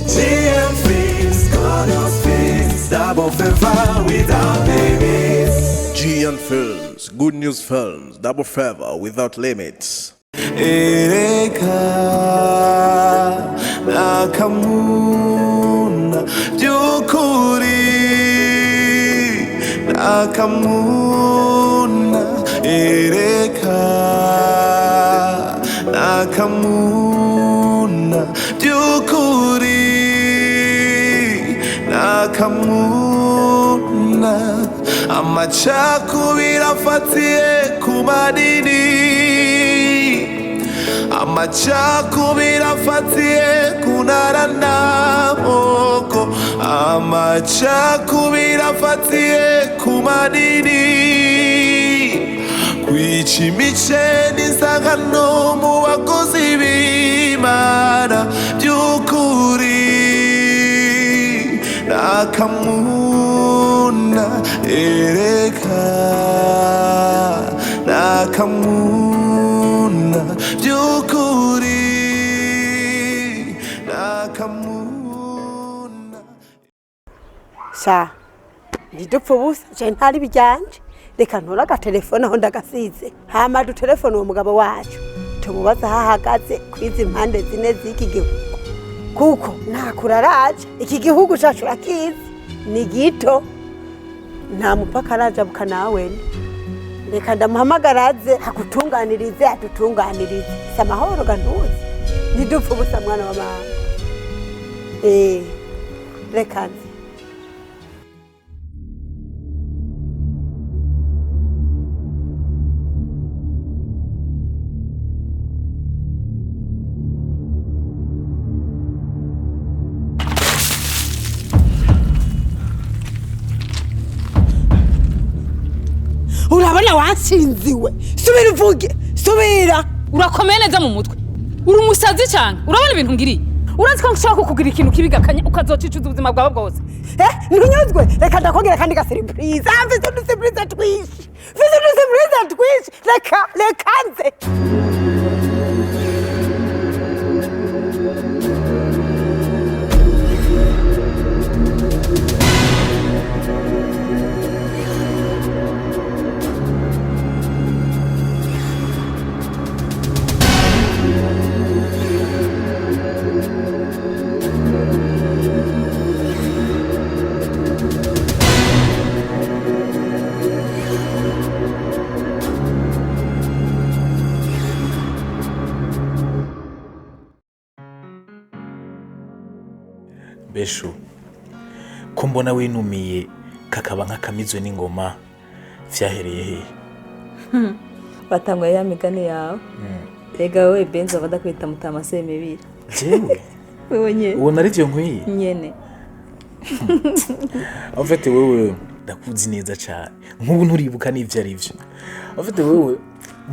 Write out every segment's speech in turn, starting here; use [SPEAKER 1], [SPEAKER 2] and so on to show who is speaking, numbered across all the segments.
[SPEAKER 1] GM Films, God's Films, double favor without limits. GM Films, good news films, double favor without limits. AKAMUNA byukuri AKAMUNA AKAMUNA byukuri AKAMUNA amacakubiri afatiye ku madini amacakubiri afatiye ku ntara n'amoko amacakubiri afatiye ku madini kwica imice n'isangano mu bakozi b'Imana by'ukuri AKAMUNA AKAMUNA by'ukuri AKAMUNA
[SPEAKER 2] sha ndidupfa ubusa je ntari bijyanje reka ntora agatelefone aho ndagasize hama dutelefone uwo mugabo wacu tumubaza hahagaze kwiza impande zine z'iki gihugu kuko ntakuraraje iki gihugu cacu rakizi ni gito nta mupaka araja buka nawe reka ndamuhamagaraze hakutunganirize atutunganirize samahoro gantuzi ndidupfa ubusa mwana wa mama reka nzi urabona watsinziwe subira uvuge subira
[SPEAKER 3] urakomeye neza mu mutwe uri umusazi cyane urabona ibintu ngiri urazi ko nshaka kukugira ikintu kibigakanya ukazocicuza ubuzima bwawe bwose
[SPEAKER 2] ntunyuzwe reka ndakongera kandi ga surprise mfite surprise twishi reka nze
[SPEAKER 4] Besho ko mbona winumiye kakaba nk'akamizwe n'ingoma vyahereye he
[SPEAKER 5] batangwa ya migani yawe rega we benzo badakwita mutama semebira
[SPEAKER 4] jewe
[SPEAKER 5] wewe
[SPEAKER 4] uwo narivyo nkwiye
[SPEAKER 5] nyene
[SPEAKER 4] afite wewe ndakuzi neza cyane nk'ubu nturibuka n'ivyo arivyo afite wewe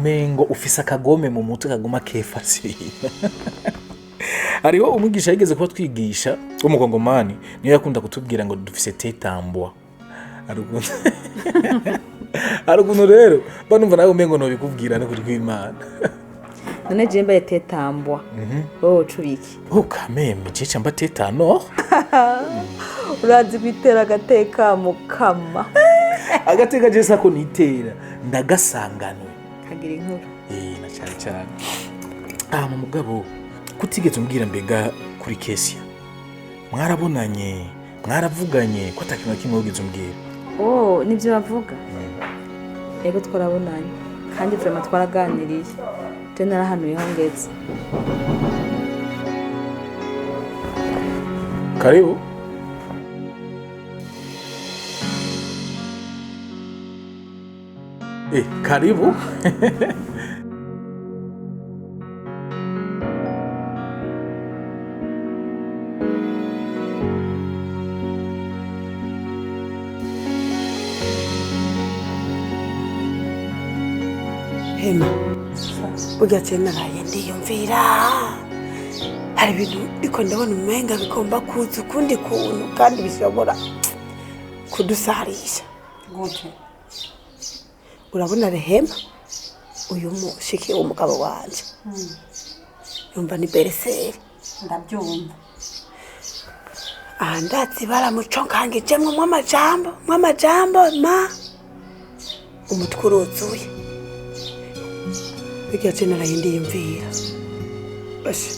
[SPEAKER 4] mengo ufise akagome mu mutwe kagoma kefasi hariho umwigisha yigeze kuba twigisha w'umukongomani niyo yakunda kutubwira ngo dufise tetambwa arukuntu rero banumva nawe umengo no bikubwira no kuri kw'Imana
[SPEAKER 5] none jemba tetambwa wowe cubiki
[SPEAKER 4] kameme je cyamba tetano
[SPEAKER 5] urazi kwitera agateka mukama
[SPEAKER 4] agateka je sako nitera ndagasanganwe
[SPEAKER 5] kagira inkuru
[SPEAKER 4] na cyane mu mugabo kutigeze umbwira mbega kuri Kesia mwarabonanye mwaravuganye ko atakintu kimwe wigeze umbwira
[SPEAKER 5] nivyo bavuga yego twarabonanye kandi vraiment twaraganiriye je narahanuye hongeze
[SPEAKER 4] karibu karibu
[SPEAKER 2] hema burya cyane naraye ndiyumvira hari ibintu ndiko ndabona umenga bikomba kuza ukundi kuntu kandi bishobora kudusarisha gute urabona Rehema uyu mushiki w'umugabo wanje yumva ni bereseri
[SPEAKER 6] ndabyumva
[SPEAKER 2] Andatsi baramuconkangije mw'amajambo ma umutwe uruzuye bijya je narayindi yumvira basha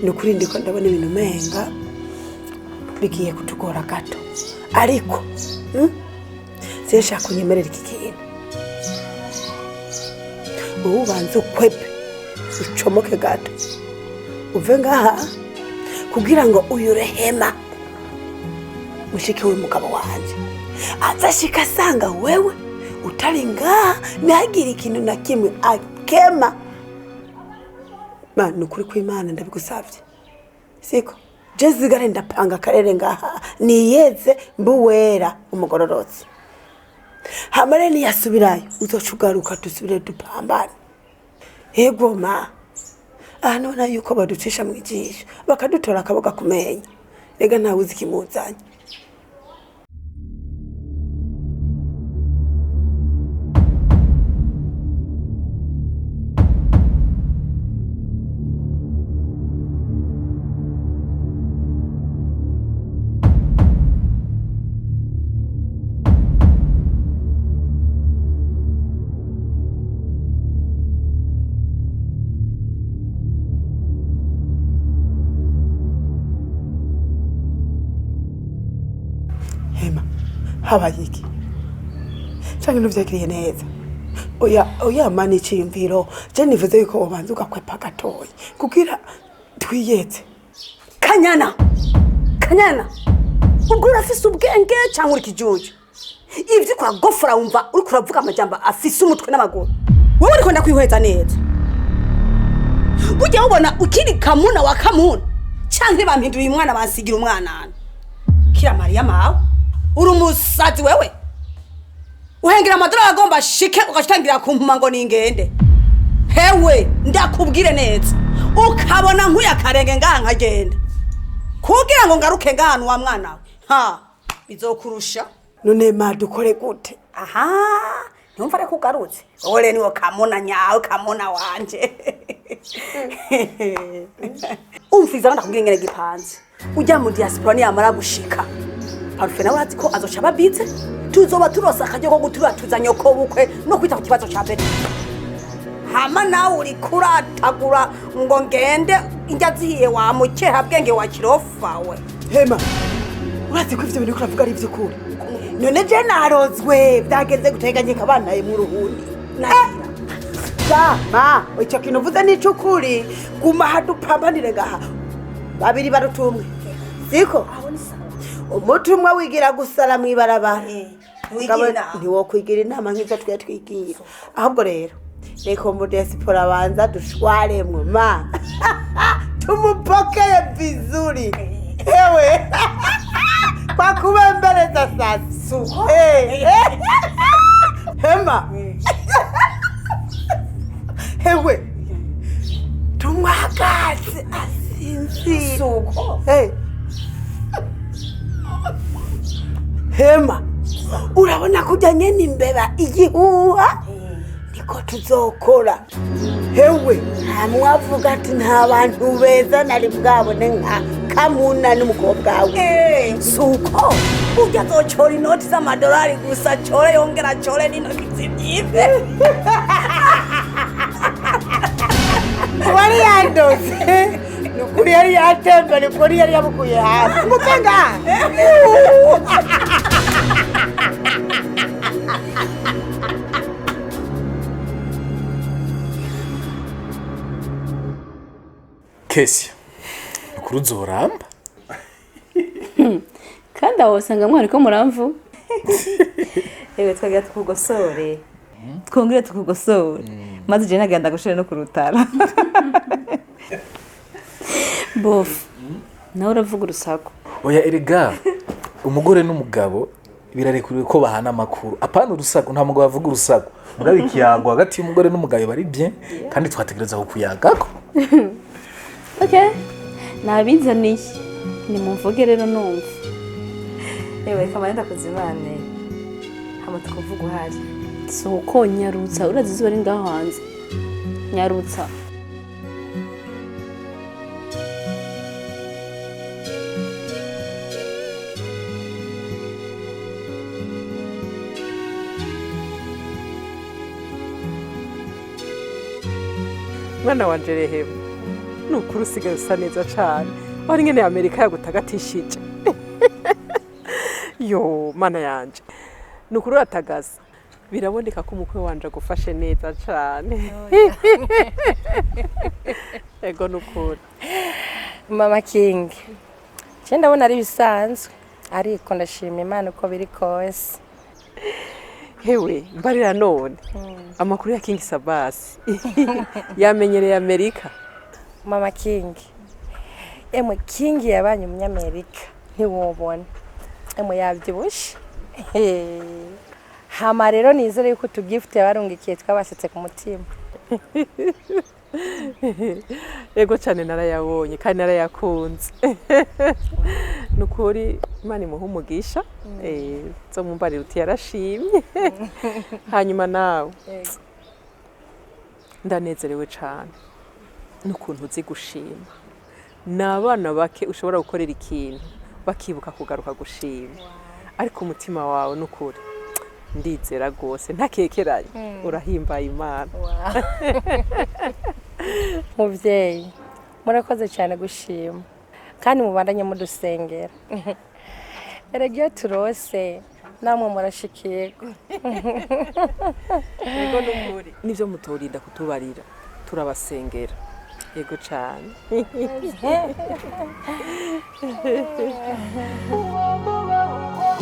[SPEAKER 2] nukuri ndiko ndabona ibintu menga bigiye kutugora gato ariko sinshaka kunyemerera iki kintu ubu banze ukwepe ucomoke gato uve ngaha kugira ngo uyu Rehema mushiki w'umugabo wanje azashika asanga wewe utari ngaha ntagire ikintu na kimwe akema. Mana ukuri kw'Imana ndabigusavye siko je zigare ndapanga akarere ngaha niyeze mbuwera umugororotsi hamare niyasubirayo uzocugaruka dusubire dupambane. Ego ma nona yuko baducisha mu ijisho bakadutora akaboga kumenya ega ntawe uzi kimuzanye. Habaye iki cyangwa ntuvyakiriye neza oya mani iciyumviro je nivuze yuko wabanza ugakwepa gatoya kugira twiyetse. Kanyana ubwo urafise ubwenge cyangwa uri kijuju ivyo kuragofora wumva uri kuravuga amajambo afise umutwe n'amaguru wowe uriko ndakwihweza neza burya ubona ukiri kamuna wa kamuna cyangwa bampinduye umwana bansigira umwana kira Maria mawe uri umusazi wewe uhengera amadora agomba shike ugatangira kumpuma ngo ningende hewe ndakubwire neza ukabona nkuya karenge ngaha nkagenda kugira ngo ngaruke ngahanu wa mwana we bizokurusha none ma dukore gute. Ntumva reko ugarutse wowe niwo kamuna nyawe kamuna wanje umfiza ndakubwira ngene gipanze ujya mu diaspora ni yamara gushika Parfait nawe ati ko azoca babitse tuzoba turosa akajyo ko gutura tuzanye ko bukwe no kwita ku kibazo ca bete hama nawe uri kuratagura ngo ngende injya zihiye wa mukeha bwenge wa kirofa we. Hema urati ko ivyo bintu kuravuga ari vy'ukuri none je narozwe byageze guteganye kabana mu ruhuni nagira ma icyo kintu uvuze ni cy'ukuri guma hadupambanire ngaha babiri barutumwe siko umutumwa wigira gusala mwibarabara ntiwo kwigira inama nk'izo twe twigira ahubwo rero reko mu diaspora banza dushwaremwe ma tumupokeye vizuri ewe kwa kubembeleza sasa Hema hewe tumwagaze asinzi suko Hema urabona kujanye n'imbeba igihuha niko tuzokora hewe hamwavuga ati nta bantu beza nari bwabone nka kamuna n'umukobwa wawe suko ujya zocora inoti z'amadolari gusa core yongera core n'intoki zibyive wari yandoze nukuri yari yatemba nukuri yari yabukuye hasi mukanga
[SPEAKER 4] Kesia nukuri uzoramba
[SPEAKER 5] kandi aho usanga mwari ko muramvu ewe twagira tukugosore twongere tukugosore maze je nagenda gushira no kurutara bof nawe uravuga urusaku
[SPEAKER 4] oya erega umugore n'umugabo birarekuriwe ko bahana amakuru apana urusaku nta mugabo avuga urusaku mugabo ikiyago hagati y'umugore n'umugabo bari bien kandi twategereza ko kuyagako.
[SPEAKER 5] Okay nabizaniye ni mumvuge rero numva ewe kamara ndakuzimane hama tukuvuga uhari suko nyarutsa urazi zuba ari ngaho hanze nyarutsa
[SPEAKER 6] mwana wanje rehema nukuri usigaye usa neza cane wari ngene Amerika yagutagatishije yo mana yanje nukuri uratagaza biraboneka ko umukwe wanje agufashe neza cane ego nukuri
[SPEAKER 7] Mama King cyenda ndabona ari bisanzwe ariko ndashima Imana uko biri kose
[SPEAKER 6] hewe mbarira none amakuru ya King Sabasi yamenyereye Amerika.
[SPEAKER 7] Mama King emwe King yabanye umunyamerika ntiwobona emwe yabyibushe hama rero nizere yuko tugift yabarungikiye twabasetse ku mutima
[SPEAKER 6] ego cyane narayabonye kandi narayakunze nukuri Imana imuha umugisha zo mumbarira uti yarashimye hanyuma nawe ndanezerewe cyane nukuntu uzi gushima n'abana bake ushobora gukorera ikintu bakibuka kugaruka gushima ariko umutima wawe nukuri ndizera rwose ntakekeranye urahimbaye Imana.
[SPEAKER 7] muvyeyi murakoze cyane gushima kandi mubandanye mudusengera erege turose namwe murashikirwa
[SPEAKER 6] ego n'umuri nivyo mutorinda kutubarira turabasengera ego cyane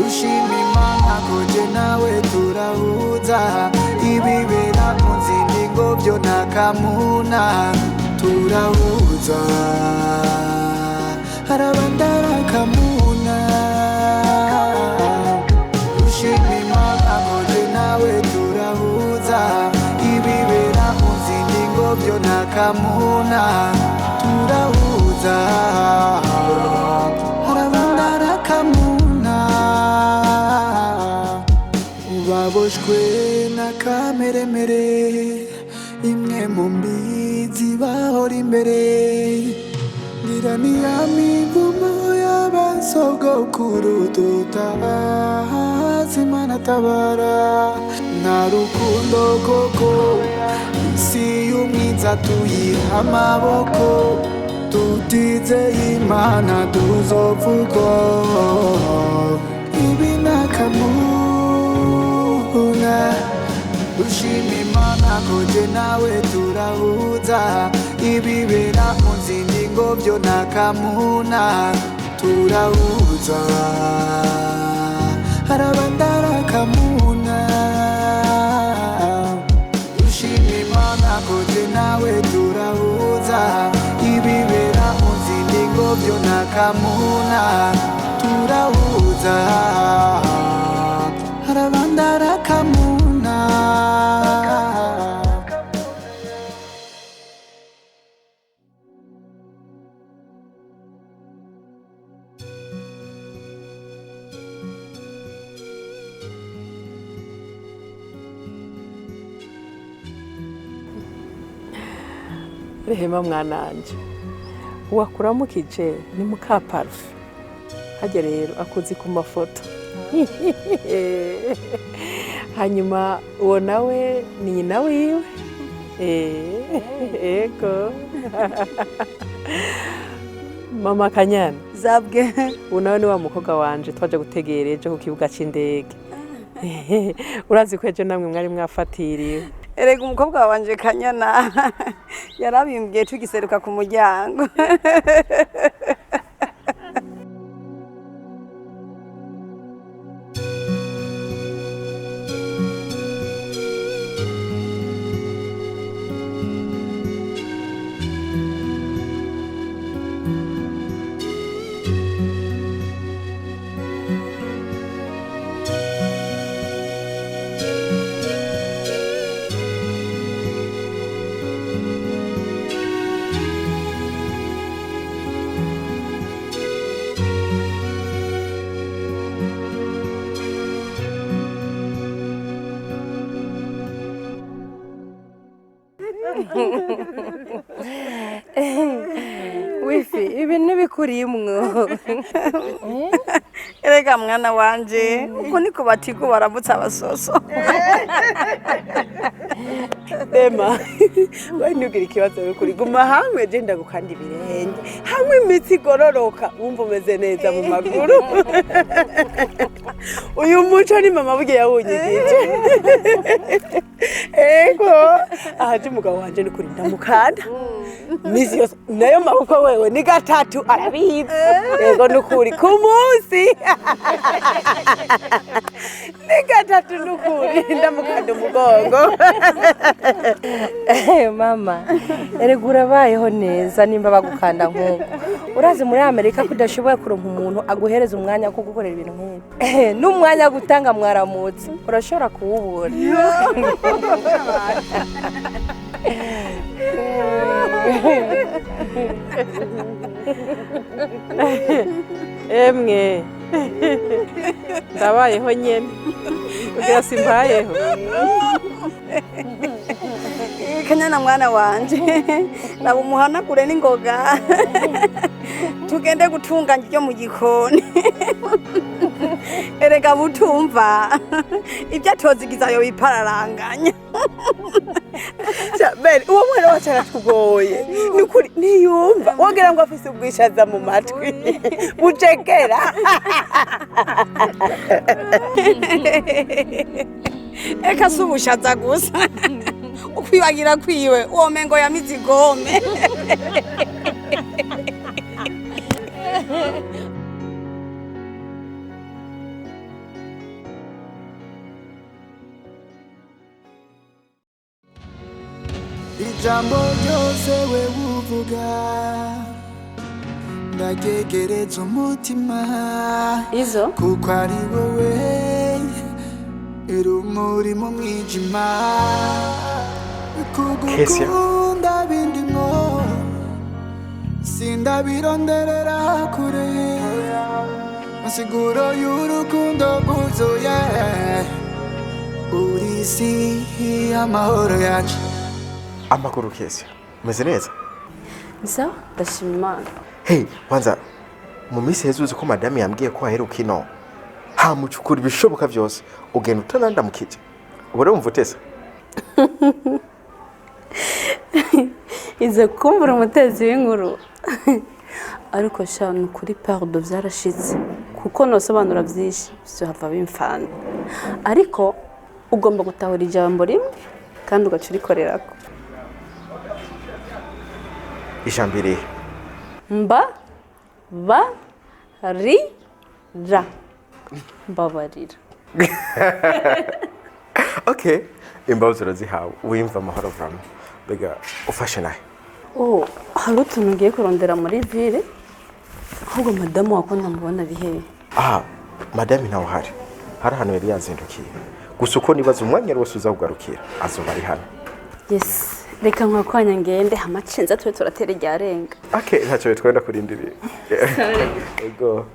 [SPEAKER 8] ushima Imana koje nawe turahuza ibibera mu zindi ngo byo nakamuna turahuza harabandara kamuna ushima Imana koje nawe turahuza ibibera mu zindi ngo byo nakamuna turahuza harabandara kamuna ubaboshwe na kameremere imwe mu mbizi bahora imbere ngira niyamivumo y'abasogokuru tutazi Imana tabara nta rukundo koko isi y'umwiza tuyiha amaboko tutize Imana tuzovuga ibi nakamuna ushima Imana koje nawe turahuza ibibera mu zindi ngo byo nakamuna turahuza harabandara kamuna ushima Imana koje nawe turahuza ibibera mu zindi ngo byo nakamuna turahuza harabandara kamuna
[SPEAKER 6] rehema mwananje uwakuramukije ni muka Parfait hajya rero akuzi ku mafoto hanyuma uwo nawe ni nyina wiwe ego mama Kanyana
[SPEAKER 2] zabwe
[SPEAKER 6] uwo nawe ni wa mukobwa wanje twaje gutegera ejo ku kibuga c'indege urazi ko ejo namwe mwari mwafatiriwe
[SPEAKER 2] erega umukobwa wanje Kanyana yarabimbwiye tugiseruka ku muryango
[SPEAKER 7] ifi ibi ntibikurimwo.
[SPEAKER 9] Erega mwana wanje uko niko batiku baramutsa abasoso.
[SPEAKER 2] Dema we nugira ikibazo kuri guma hamwe je ndagukanda ibirenge hamwe imitsi igororoka wumva umeze neza mu maguru. Uyu muco ni mama buge yawunyigije. Ego aje umugabo wanje ni kuri ndamukanda misi yose nayo maboko wewe ni gatatu arabizi. Ego nukuri ku munsi ni gatatu nukuri ndamukanda umugongo.
[SPEAKER 7] Mama erega urabayeho neza nimba bagukanda nk'uko urazi muri Amerika kudashoboye kuronka umuntu aguhereza umwanya wo gukorera ibintu nk'ibi n'umwanya gutanga mwaramutse urashobora kuwubura.
[SPEAKER 6] Emwe ndabayeho nyene kugira simbayeho.
[SPEAKER 9] Kanyana mwana wanje nabo muhanagure n'ingoga tugende gutunganya ibyo mu gikoni. Erega butumva ibyo atozigiza yo bipararanganya.
[SPEAKER 2] Bene uwo mwana wacu aratugoye nukuri niyumva wongera ngo afise ubwishaza mu matwi bucekera.
[SPEAKER 9] Eka subushaza gusa ukwibagira kwiwe uwo mengo ya mizigome.
[SPEAKER 8] Ijambo ryose we uvuga ndagegereza umutima
[SPEAKER 5] Izo
[SPEAKER 8] kuko ari wowe urumuri mu mwijima kugukunda bindimo sindabironderera kure masiguro y'urukundo bwuzuye uri isi amahoro yacu.
[SPEAKER 10] Amakuru Kesia, umeze neza?
[SPEAKER 5] Nsa ndashima Imana.
[SPEAKER 10] Hey, kwanza mu minsi hezuze ko madame yambwiye ko aheruka ino hamucukura ibishoboka byose ugenda utananda mukije. Ubure wumva utesa?
[SPEAKER 5] Izo kumbura umutezi w'inkuru. Ariko shano kuri pardon byarashitse kuko nosobanura byinshi byo hava bimfana. Ariko ugomba gutahura ijambo rimwe kandi ugacurikorerako.
[SPEAKER 10] Ijambire
[SPEAKER 5] Mba ba ri ra mbabarira.
[SPEAKER 10] Okay, imbazo urazihawe wimva amahoro vramo bega ufashe naye.
[SPEAKER 5] Oh, hari utuntu ngiye kurondera muri ville ahubwo madamu wakunda mubona bihe.
[SPEAKER 10] Madame nawe hari ahantu yari yazindukiye gusa uko nibaza umwanya wose uza kugarukira azoba ari hano.
[SPEAKER 5] Yes, reka nkakwanya ngende hamacinza twe turatera ryarenga.
[SPEAKER 10] Okay, ntacyo twenda kurindiriye. Ego.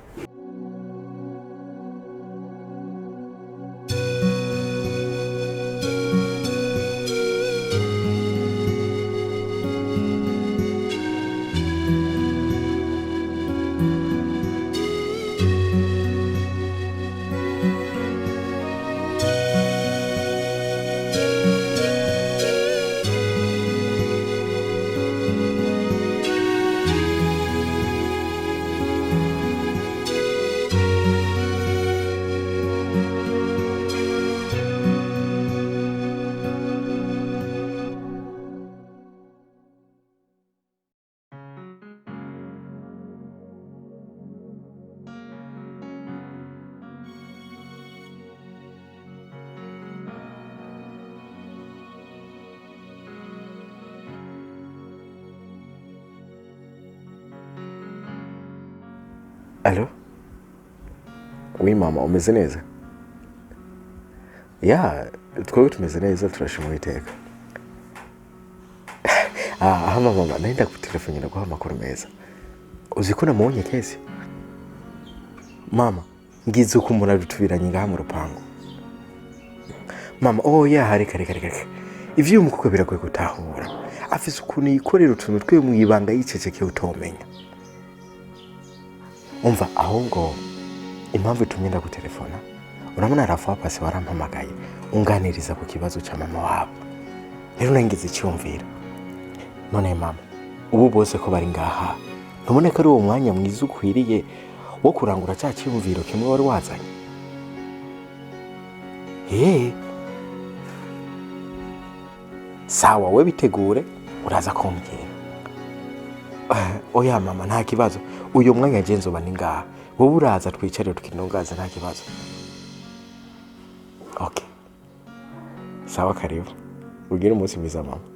[SPEAKER 10] Allô? Oui mama, umeze neza? Ya, twebwe tumeze neza turashima Uwiteka. Mama, naenda kutelefoni na guha amakuru meza. Uzi ko namubonye Kesia? Mama, ngize uko umuntu adutubiranye ngaha mu rupango. Mama, reka. Ivyo umukobwa biragoye gutahura. Afise ukuntu yikorera utuntu twe mu ibanga yicecekeye utomenya. umva ahubwo impamvu itumye ndagutelefona urabona Rafa pasi warampamagaye unganiriza ku kibazo cya mama wabo rero nangize icyumvira none mama ubu bose ko bari ngaha ntubone ko ari uwo mwanya mwiza ukwiriye wo kurangura cya cyumviro kimwe wari wazanye sawa we bitegure uraza kumbwira oya mama nta kibazo uyu mwanya genzo bani ngaha wowe uraza twicarire tukinongaza nta kibazo okay sawa karibu ugire umunsi mwiza mama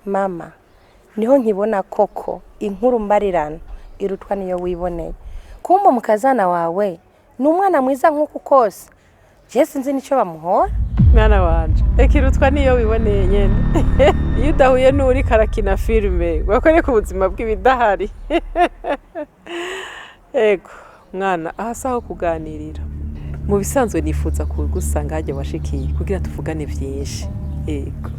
[SPEAKER 7] mama niho nkibona koko inkuru mbarirano irutwa niyo wiboneye kumba mukazana wawe ni umwana mwiza nk'uko kose je sinzi nicyo bamuhora
[SPEAKER 6] mwana wanje ekirutwa niyo wiboneye nyene iyo udahuye n'uri karakina filme wakore ku buzima bw'ibidahari ego mwana ahasaho kuganirira mu bisanzwe nifuza kugusanga haje washikiye kugira tuvugane byinshi ego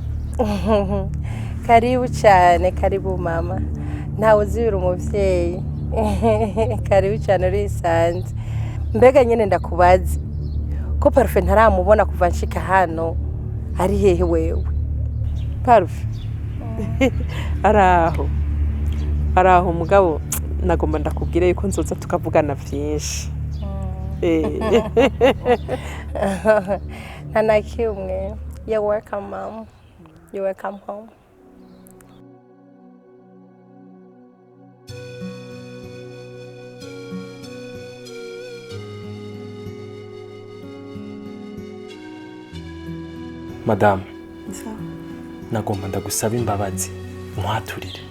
[SPEAKER 7] karibu cyane karibu mama ntawe uzibira umuvyeyi karibu cyane urisanze mbega nyene ndakubaza ko Parfait ntaramubona kuva nshika hano ari hehe wewe
[SPEAKER 6] Parfait araho mugabo nagomba ndakubwira yuko nzoza tukavugana byinshi
[SPEAKER 7] ntanakimwe you're welcome mom you're welcome home
[SPEAKER 4] Madame, nagomba ndagusaba imbabazi nkwaturire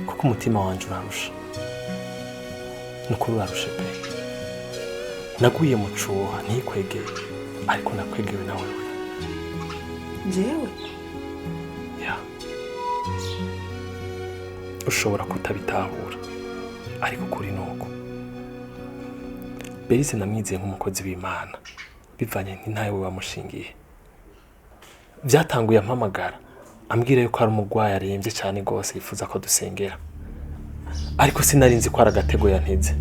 [SPEAKER 4] kuko umutima wanje urarusha nuko urarusha pe naguye mu cuha ntikwegeye ariko nakwegewe nawe
[SPEAKER 5] jewe
[SPEAKER 4] ya ushobora kutabitahura ariko kuri nuko Berize namwizeye nk'umukozi w'Imana bivanye n'intaye we wamushingiye byatanguye ampamagara ambwira yuko ari umugwayi arembye cyane gose yifuza ko dusengera ariko sinarinzi ko ari agatego yanteze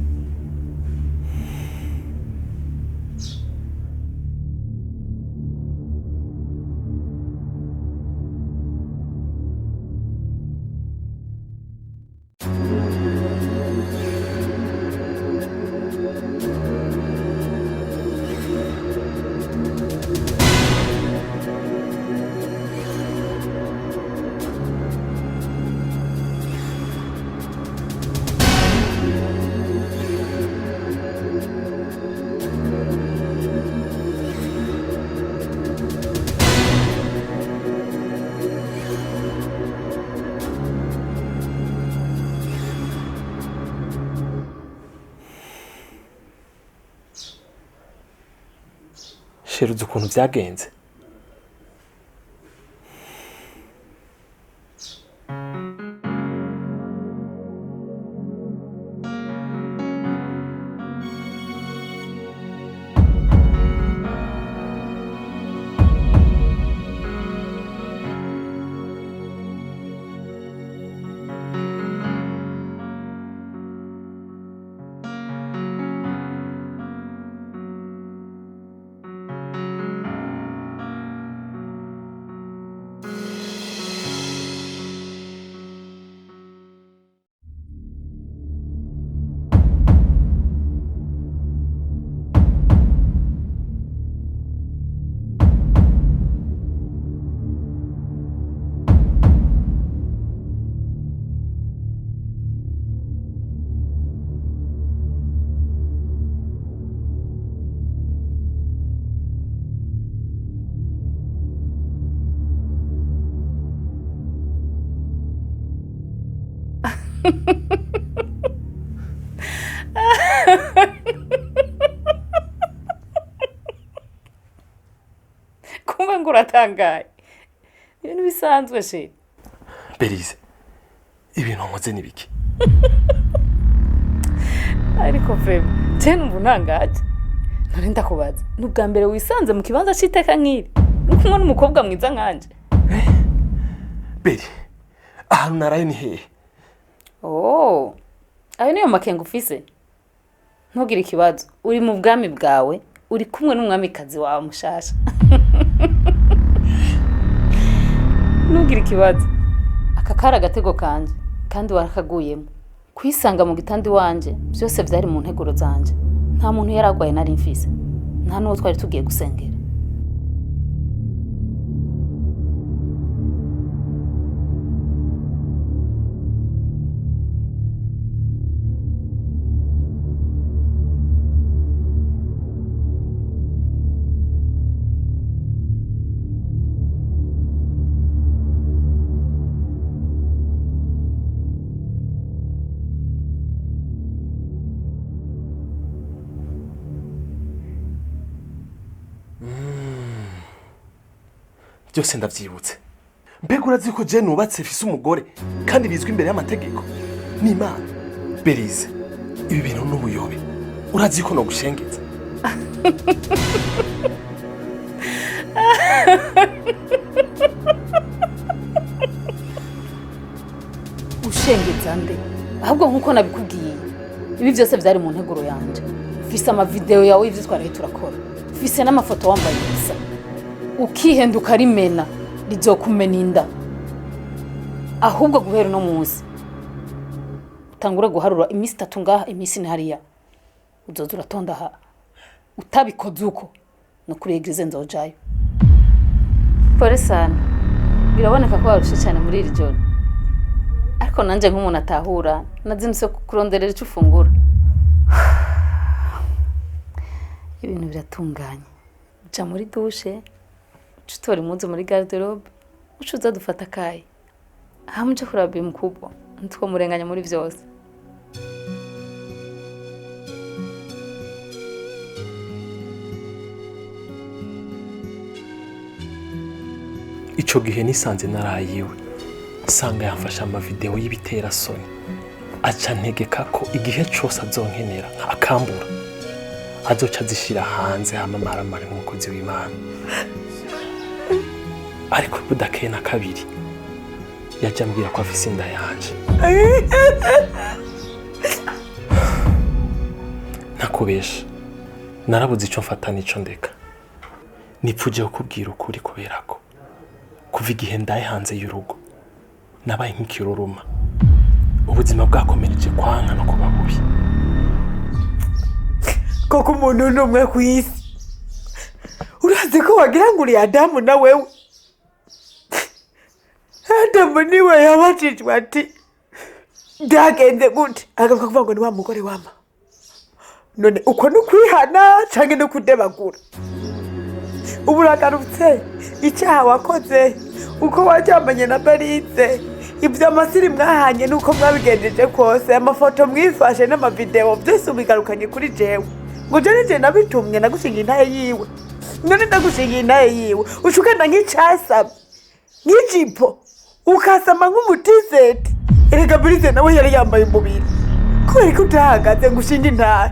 [SPEAKER 4] sheruze ukuntu byagenze
[SPEAKER 3] kumbe ngo uratangaye ibintu bisanzwe she
[SPEAKER 4] Berize ibintu nkoze nibiki
[SPEAKER 3] ariko vrema je numva untangaje none ndakubaza n'ubwa mbere wisanze mu kibanza c'iteka nk'iri
[SPEAKER 5] uri kumwe n'umukobwa mwiza nkanje.
[SPEAKER 4] Beri, ahantu naraye ni hehe?
[SPEAKER 5] Oh, ayo niyo makenga ufise. Ntugire ikibazo, uri mu bwami bwawe, uri kumwe n'umwamikazi wawe mushasha. Ntugire ikibazo. Aka kara agatego kanje kandi warakaguyemo. Kwisanga mu gitandi wanje byose byari mu nteguro zanje. Nta muntu yaragwaye nari mfise. Nta n'uwo twari tugiye gusengera.
[SPEAKER 4] Byose ndavyibutse. Mbega urazi ko je nubatse fise umugore kandi bizwi imbere y'amategeko n'Imana. Berize, ibi bintu n'ubuyobe. Urazi ko no gushengeza.
[SPEAKER 5] Ushengeza nde? Ahubwo nkuko nabikubwiye. Ibi byose byari mu nteguro yanje. Fise ama video yawe ivyo twaraye turakora. Fise n'amafoto wambaye isa. Ukihenduka rimena rizokumena inda. Ahubwo guhera no munsi utangura guharura imisi 3 ngaha imisi ntariya. Uzoza uratonda ha. Utabikoze uko no kuri eglise nzojayo. Pore sana. Biraboneka ko warushe cyane muri iri joro. Ariko nanje nk'umuntu atahura nazinutse kuronderera icyo ufungura. Ibintu biratunganye. Ja muri douche. Chutori muzo muri garderobe. Ucuza dufata kaye. Hamuje kurabi mkubwa. Ntiko murenganya muri vyose.
[SPEAKER 4] Ico gihe nisanze narayiwe. Sanga yamfasha ama video y'ibitera soni. Aca ntegeka ko igihe cyose azonkenera akambura. Azoca zishira hanze hamamaramare nk'umukozi w'Imana. Ariko budakeye na kabiri yaje ambwira ko afise inda yanje. Nakubesha narabuze ico mfata nico ndeka. Nipfuje kubwira ukuri kubera ko kuva igihe ndaye hanze y'urugo nabaye nk'ikiruruma. Ubuzima bwakomereje kwanka no kuba bubi.
[SPEAKER 11] Koko umuntu n'umwe ku isi. Urazi ko wagira ngo uri Adamu na wewe. Adamu niwe yabajijwe ati byagenze gute agavuga kuvuga ngo ni wa mugore wama. None uko no kwihana canke no kudebagura. Uburagarutse icyaha wakoze uko wajyamanye na Berize. Ibyo amasiri mwahanye nuko mwabigendeje kose amafoto mwifashe n'amavideo byose ubigarukanye kuri jewe. Ngo je nabitumwe nagushinga intaye yiwe. None ndagushinga intaye yiwe. Ushukana nk'icyasaba. N'ijipo. Ukasama nk'umutizeti. Erega Berize nawe yari yambaye umubiri. Kubera ko utahagaze ngushinga intaye.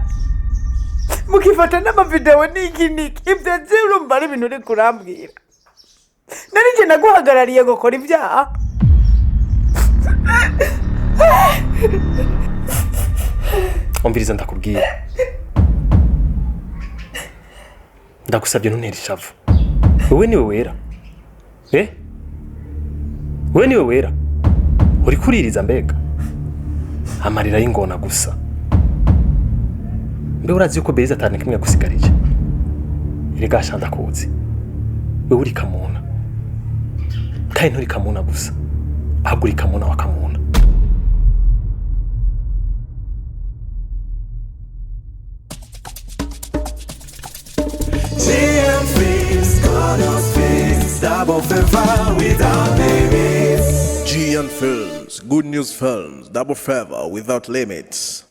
[SPEAKER 11] Mukifata n'amavideo niki. Ibyo urumva ari ibintu uri kurambwira. Nari je naguhagarariye gukora ibyaha.
[SPEAKER 4] Ombiriza ndakubwira. Ndagusabye ntuntera ishavu. Wewe niwe wera. Wewe niwe wera. Uri kuririza mbega. Amarira y'ingona gusa. Mbe urazi yuko Berize atane kimwe gusigarije. Erega shanda kuzi. Wewe uri kamuna. Kandi nturi kamuna gusa. Ahubwo uri kamuna wa kamuna.
[SPEAKER 1] Double favor without limits. GN Films, Good News Films, Double Favor without limits.